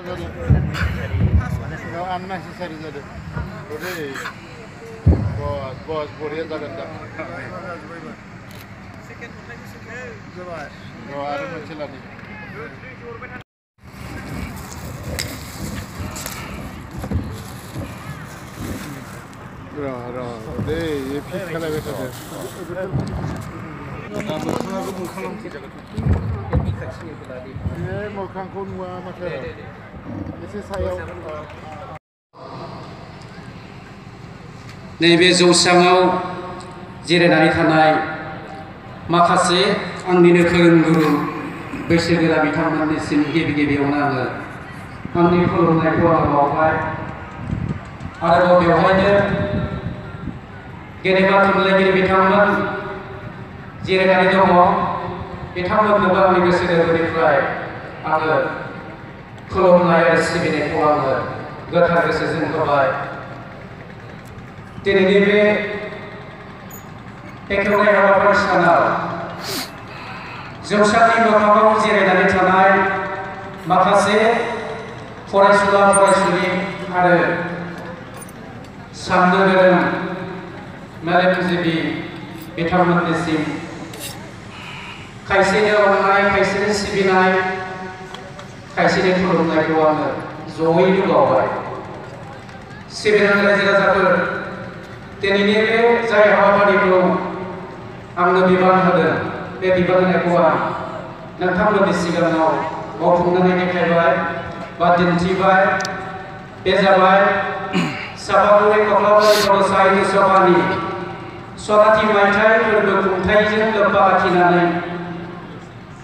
Nggak unnecessary jadi. Jadi bos boleh jaga tak. Kalau ada masalah ni. Deh, ये फिर खेला बैठा है. ये मोखां को नुआ macam. Ini saya. नैबे जौस्राङाव जिरायनानै थानाय माखासे आंनिनो फोरोंगुरु बैसोगोरा बिथांमोननिसिम गिबियावनो आङो आंनि खुलुमनायखौ आं बावबाय आरोबाव बेवहायनो गेदेमा थुनलाइगिरि बिथांमोन जिरायनानै दङ बिथांमोननोबो आंनि गोसो गोरबोनिफ्राय आङो खुलुमनाय आरो सिबिनायखौ आङो गोथार गोसोजों होबाय दिनैनि बे बेखेवनाय हाबाफारि सानाव जौसांनि मोखाङाव जिरायनानै थानाय माखासे फरायसुला फरायसुलि आरो साननो गोरों मेलेमजिबि बिथांमोननिसिम खायसेनो अननाय खायसेनो सिबिनाय खायसेनो खुलुमनायखौ आङो जयैनो बावबाय सिबिनाय रायजो राजाफोर दिनैनि बे जाय हाबाफारिखौ आंनो बिबान होदों बे बिबान होनायखौ आं नोंथांमोननि सिगाङाव मावफुंनानै देखायबाय बा दिन्थिबाय बे जाबाय सापागुरि कख्लाबारि बर' साहित्य सभानि सनाथि मायथाइ फोरबो खुंथायजों लोब्बा लाखिनानै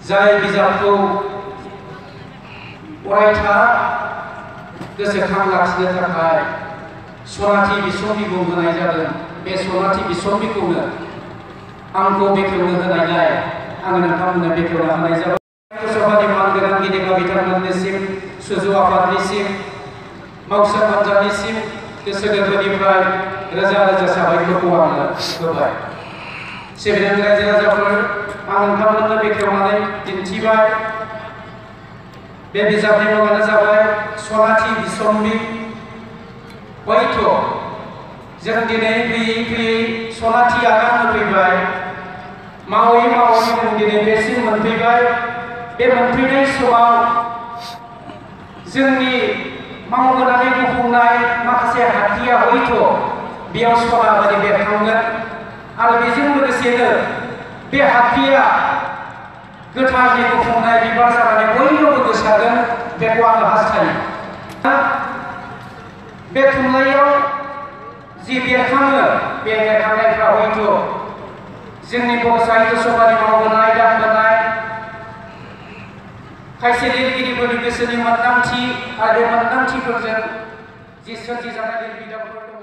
जाय बिजाबखौ अरायथा गोसोखां लाखिनो थाखाय सनाथि बिसम्बि मुं होनाय जादों बे सनाथि बिसम्बिखौनो आंखौ बेखेवनो होनायलाय आङो नोंथांमोननो बेखेवना होनाय जाबाय सभानि मानगोनां गेदेमा बिथांमोननिसिम सुजु आफादनिसिम मावसा हान्जानिसिम गोसो गोरबोनिफ्राय रोजा रोजा साबायखरखौ आङो होबाय सिबिनाय रायजो राजाफोर आं नोंथांमोननो बेखेवनानै दिन्थिबाय बे बिजाबनि मुङानो जाबाय सनाथि बिसम्बि हयथ' जों दिनै फैयै सनाथि आगान होफैबाय मावै जों दिनै बेसिम मोनफैबाय बे मोनफैनाय समाव जोंनि मावबोनानै गुफुंनाय माखासे हाथिया हयथ' बेयाव सना बायदि बेरखांगोन आरो बेजों लोगोसेनो बे हाथिया गोथारनि गुफुंनाय बिबार जानानै बयनावबो गोसारगोन बेखौ आङो हास्थायो बे थुनलाइयाव जि बेरखाङो बे बेरखांनायफ्रा हयथ' जोंनि बर' साहित्य सभानि मावबोनाय दांबोनाय खायसे लिरगिरिफोरनि गोसोनि मोन्दांथि आरो मोन्दांथिफोरजों जि सोरजिजानाय लिरबिदांफोर दङ